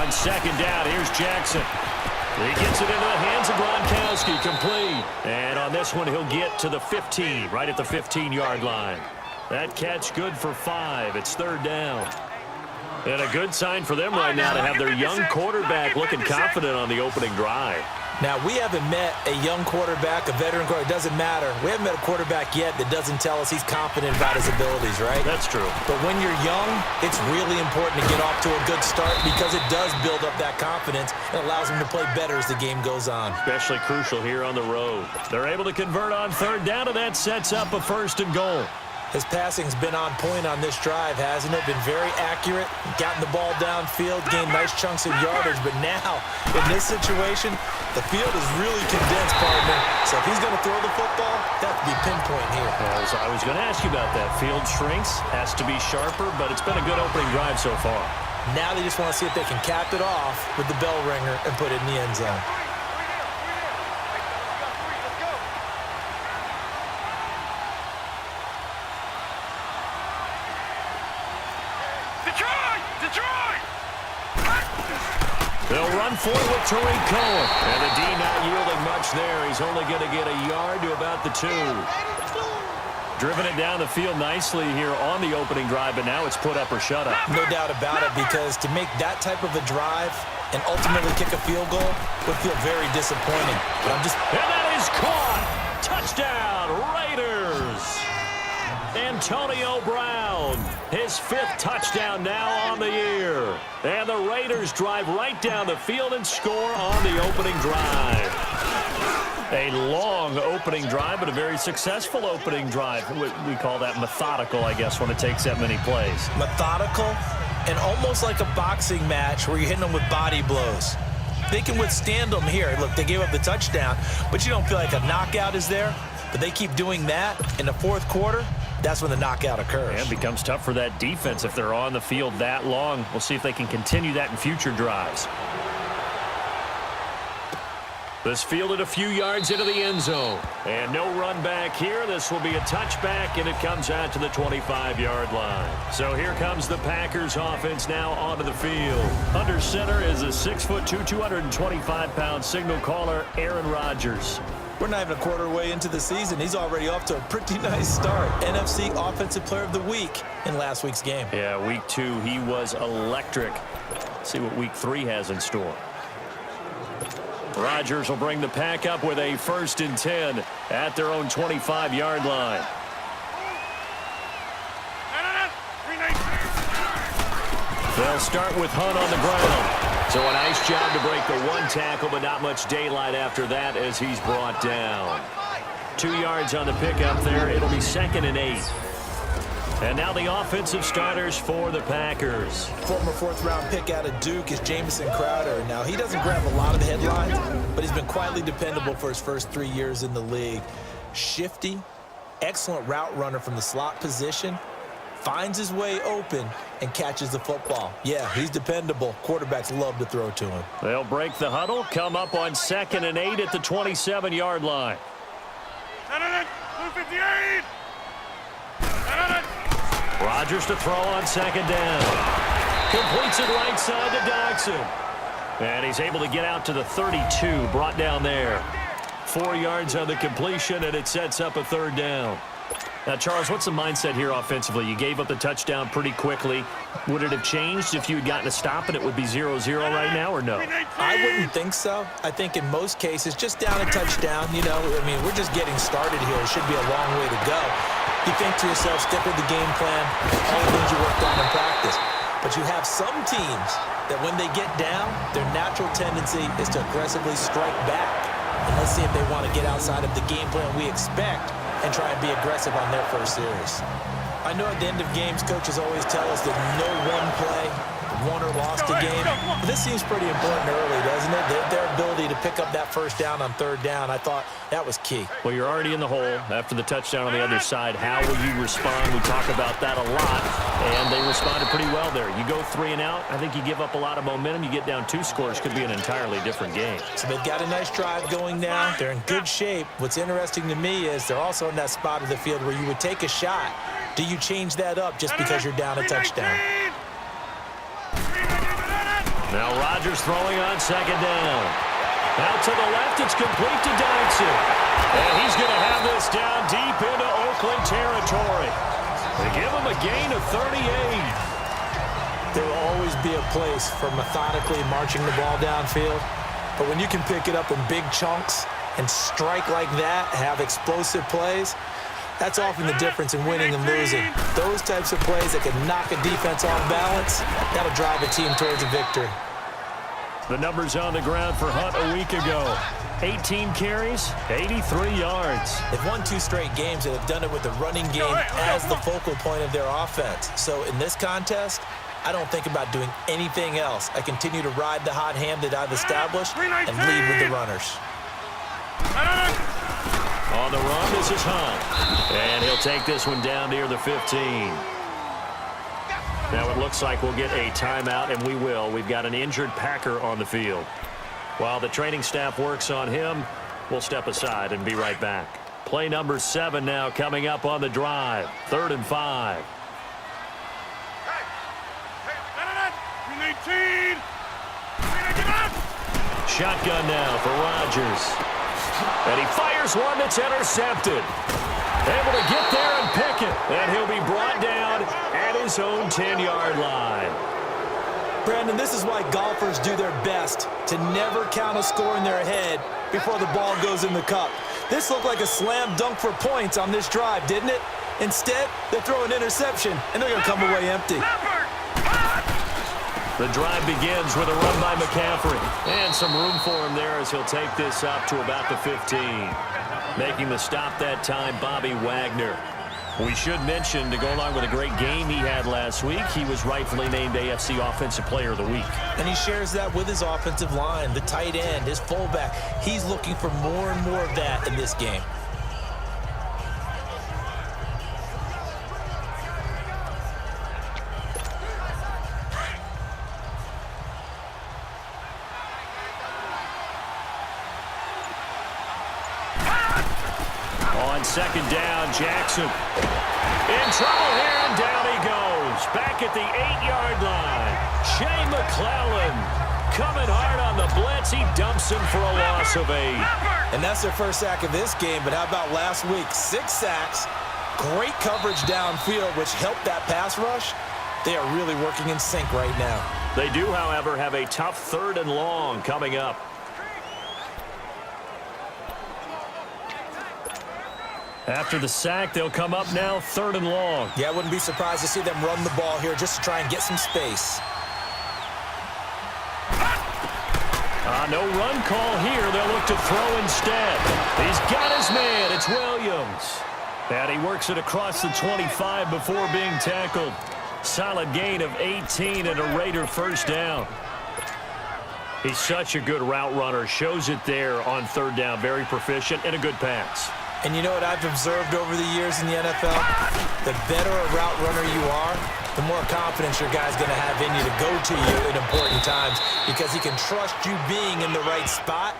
on second down. Here's Jackson. He gets it into the hands of Gronkowski, complete. And on this one, he'll get to the 15, right at the 15-yard line. That catch good for 5. It's third down. And a good sign for them right now to have their young quarterback looking confident on the opening drive. Now, we haven't met a young quarterback, a veteran quarterback. It doesn't matter. We haven't met a quarterback yet that doesn't tell us he's confident about his abilities, right? That's true. But when you're young, it's really important to get off to a good start because it does build up that confidence and allows him to play better as the game goes on. Especially crucial here on the road. They're able to convert on third down, and that sets up a first and goal. His passing's been on point on this drive, hasn't it? Been very accurate, gotten the ball downfield, gained nice chunks of yardage. But now, in this situation, the field is really condensed, partner. So if he's going to throw the football, that would be pinpoint here. I was going to ask you about that. Field shrinks, has to be sharper, but it's been a good opening drive so far. Now they just want to see if they can cap it off with the bell ringer and put it in the end zone. They'll run for it with Tariq Cohen. And the D not yielding much there. He's only going to get a yard to about the 2. Driven it down the field nicely here on the opening drive, but now it's put up or shut up. No doubt about it, because to make that type of a drive and ultimately kick a field goal would feel very disappointing. But And that is caught! Touchdown, Raiders! Antonio Brown, his 5th touchdown now on the year. And the Raiders drive right down the field and score on the opening drive. A long opening drive, but a very successful opening drive. We call that methodical, I guess, when it takes that many plays. Methodical and almost like a boxing match where you're hitting them with body blows. They can withstand them here. Look, they gave up the touchdown, but you don't feel like a knockout is there. But they keep doing that in the fourth quarter. That's when the knockout occurs. And it becomes tough for that defense if they're on the field that long. We'll see if they can continue that in future drives. This fielded a few yards into the end zone. And no run back here. This will be a touchback, and it comes out to the 25-yard line. So here comes the Packers offense now onto the field. Under center is a 6'2", 225-pound signal caller, Aaron Rodgers. We're not even a quarter way into the season. He's already off to a pretty nice start. NFC Offensive Player of the Week in last week's game. Yeah, week 2, he was electric. Let's see what week 3 has in store. Rodgers will bring the pack up with a 1st and 10 at their own 25-yard line. They'll start with Hunt on the ground. So a nice job to break the 1 tackle, but not much daylight after that as he's brought down. 2 yards on the pickup there. It'll be 2nd and 8. And now the offensive starters for the Packers. Former 4th-round pick out of Duke is Jamison Crowder. Now, he doesn't grab a lot of the headlines, but he's been quietly dependable for his first 3 years in the league. Shifty, excellent route runner from the slot position, finds his way open, and catches the football. Yeah, he's dependable. Quarterbacks love to throw to him. They'll break the huddle, come up on 2nd and 8 at the 27-yard line. Rodgers to throw on 2nd down. Completes it right side to Dodson. And he's able to get out to the 32, brought down there. 4 yards on the completion, and it sets up a 3rd down. Now, Charles, what's the mindset here offensively? You gave up the touchdown pretty quickly. Would it have changed if you had gotten a stop and it would be 0-0 right now, or no? I wouldn't think so. I think in most cases, just down a touchdown, we're just getting started here. It should be a long way to go. You think to yourself, stick with the game plan, all the things you worked on in practice. But you have some teams that when they get down, their natural tendency is to aggressively strike back. And let's see if they want to get outside of the game plan we expect and try and be aggressive on their first series. I know at the end of games, coaches always tell us that no one play, won or lost a game. But this seems pretty important early, doesn't it? Their ability to pick up that 1st down on 3rd down, I thought that was key. Well, you're already in the hole after the touchdown on the other side. How will you respond? We talk about that a lot, and they responded pretty well there. You go 3 and out, I think you give up a lot of momentum. You get down 2 scores, could be an entirely different game. So they've got a nice drive going now. They're in good shape. What's interesting to me is they're also in that spot of the field where you would take a shot. Do you change that up just because you're down a touchdown? Now Rodgers throwing on second down. Out to the left, it's complete to Dodson. And he's going to have this down deep into Oakland territory. They give him a gain of 38. There will always be a place for methodically marching the ball downfield. But when you can pick it up in big chunks and strike like that, have explosive plays, that's often the difference in winning and losing. Those types of plays that can knock a defense off balance, that'll drive a team towards a victory. The numbers on the ground for Hunt a week ago. 18 carries, 83 yards. They've won 2 straight games and have done it with the running game as the focal point of their offense. So in this contest, I don't think about doing anything else. I continue to ride the hot hand that I've established and lead with the runners. On the run, this is Hunt. And he'll take this one down near the 15. Now it looks like we'll get a timeout, and we will. We've got an injured Packer on the field. While the training staff works on him, we'll step aside and be right back. Play number 7 now coming up on the drive. 3rd and 5. Shotgun now for Rodgers. And he fires one that's intercepted. Able to get there and pick it. And he'll be brought down at his own 10-yard line. Brandon, this is why golfers do their best to never count a score in their head before the ball goes in the cup. This looked like a slam dunk for points on this drive, didn't it? Instead, they throw an interception, and they're going to come away empty. The drive begins with a run by McCaffrey. And some room for him there as he'll take this up to about the 15. Making the stop that time, Bobby Wagner. We should mention, to go along with a great game he had last week, he was rightfully named AFC Offensive Player of the Week. And he shares that with his offensive line, the tight end, his fullback. He's looking for more and more of that in this game. On second down, Jackson in trouble here, and down he goes. Back at the 8-yard line. Shea McClellan coming hard on the blitz. He dumps him for a loss of 8. And that's their first sack of this game, but how about last week? 6 sacks, great coverage downfield, which helped that pass rush. They are really working in sync right now. They do, however, have a tough 3rd and long coming up. After the sack, they'll come up now 3rd and long. Yeah, I wouldn't be surprised to see them run the ball here just to try and get some space. No run call here. They'll look to throw instead. He's got his man. It's Williams. And he works it across the 25 before being tackled. Solid gain of 18 and a Raider first down. He's such a good route runner. Shows it there on 3rd down. Very proficient and a good pass. And you know what I've observed over the years in the NFL? The better a route runner you are, the more confidence your guy's going to have in you to go to you in important times because he can trust you being in the right spot,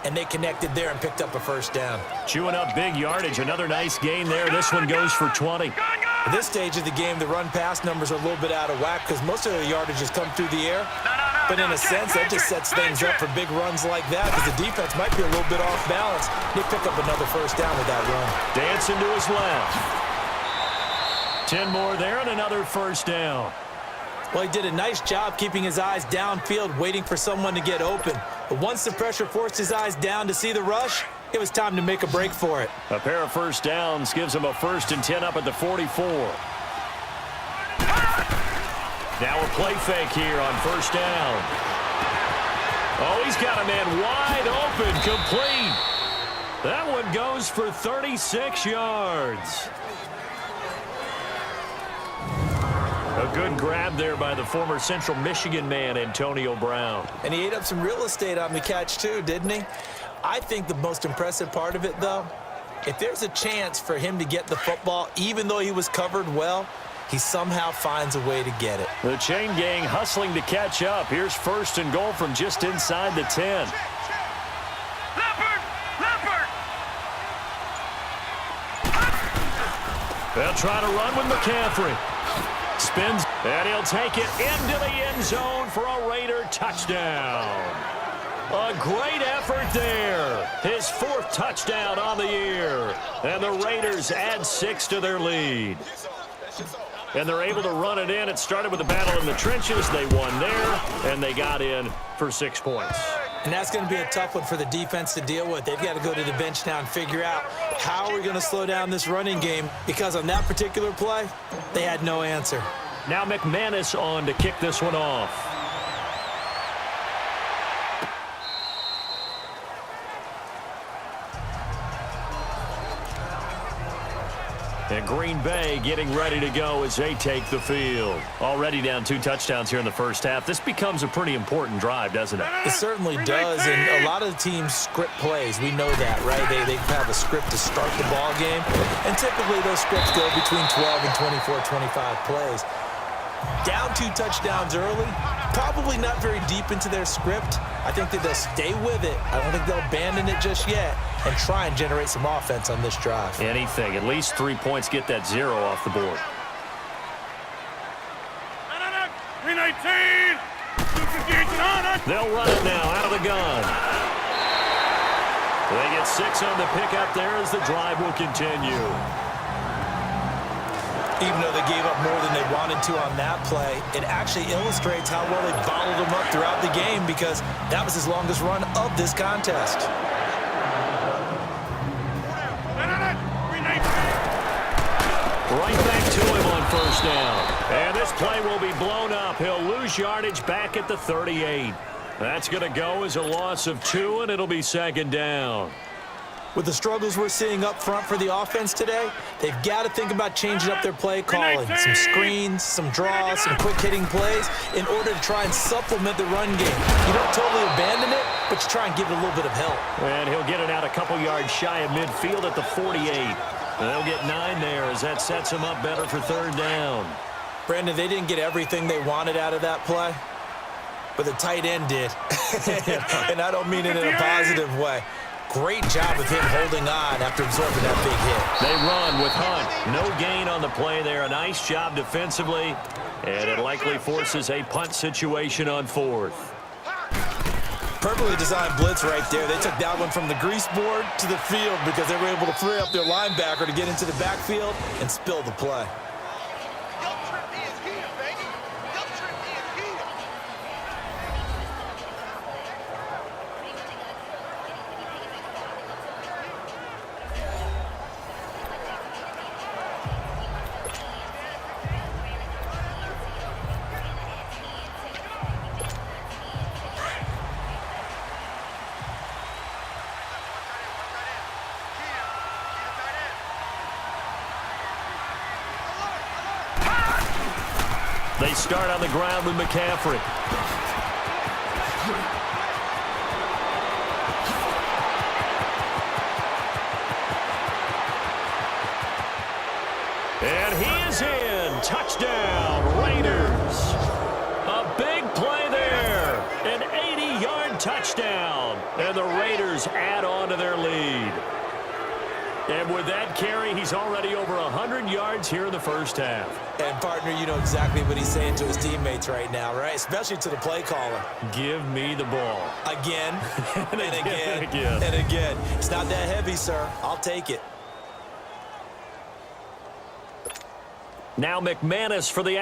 and they connected there and picked up a first down. Chewing up big yardage. Another nice gain there. This one goes for 20. At this stage of the game, the run-pass numbers are a little bit out of whack because most of the yardage has come through the air. But in a sense, that just sets things up for big runs like that because the defense might be a little bit off balance. They pick up another first down with that run. Dancing to his left. 10 more there and another first down. Well, he did a nice job keeping his eyes downfield, waiting for someone to get open. But once the pressure forced his eyes down to see the rush, it was time to make a break for it. A pair of first downs gives him a 1st and 10 up at the 44. Now a play fake here on first down. Oh, he's got a man wide open, complete. That one goes for 36 yards. A good grab there by the former Central Michigan man, Antonio Brown. And he ate up some real estate on the catch too, didn't he? I think the most impressive part of it, though, if there's a chance for him to get the football, even though he was covered well, he somehow finds a way to get it. The chain gang hustling to catch up. Here's 1st and goal from just inside the 10. They'll try to run with McCaffrey. Spins, and he'll take it into the end zone for a Raider touchdown. A great effort there. His 4th touchdown on the year. And the Raiders add 6 to their lead. And they're able to run it in. It started with a battle in the trenches. They won there, and they got in for 6 points. And that's going to be a tough one for the defense to deal with. They've got to go to the bench now and figure out how are we going to slow down this running game, because on that particular play, they had no answer. Now McManus on to kick this one off. And Green Bay getting ready to go as they take the field. Already down 2 touchdowns here in the first half. This becomes a pretty important drive, doesn't it? It certainly does, and a lot of the teams script plays. We know that, right? They have a script to start the ball game, and typically those scripts go between 12 and 24, 25 plays. Down 2 touchdowns early, probably not very deep into their script. I think that they'll stay with it. I don't think they'll abandon it just yet and try and generate some offense on this drive. Anything. At least 3 points, get that 0 off the board. 319. They'll run it now out of the gun. They get 6 on the pickup there as the drive will continue. Even though they gave up more than they wanted to on that play, it actually illustrates how well they bottled them up throughout the game, because that was his longest run of this contest. Right back to him on first down. And this play will be blown up. He'll lose yardage back at the 38. That's going to go as a loss of 2, and it'll be 2nd down. With the struggles we're seeing up front for the offense today, they've got to think about changing up their play calling. Some screens, some draws, some quick-hitting plays in order to try and supplement the run game. You don't totally abandon it, but you try and give it a little bit of help. And he'll get it out a couple yards shy of midfield at the 48. They'll get 9 there as that sets him up better for 3rd down. Brandon, they didn't get everything they wanted out of that play, but the tight end did. And I don't mean it in a positive way. Great job of him holding on after absorbing that big hit. They run with Hunt. No gain on the play there. A nice job defensively, and it likely forces a punt situation on 4th. Perfectly designed blitz right there. They took that one from the grease board to the field because they were able to free up their linebacker to get into the backfield and spill the play. They start on the ground with McCaffrey. And he is in. Touchdown, Raiders. A big play there. An 80-yard touchdown. And the Raiders add on to their lead. And with that carry, he's already over 100 yards here in the first half. And, partner, you know exactly what he's saying to his teammates right now, right? Especially to the play caller. Give me the ball. Again, and again, again. and again. It's not that heavy, sir. I'll take it. Now McManus for the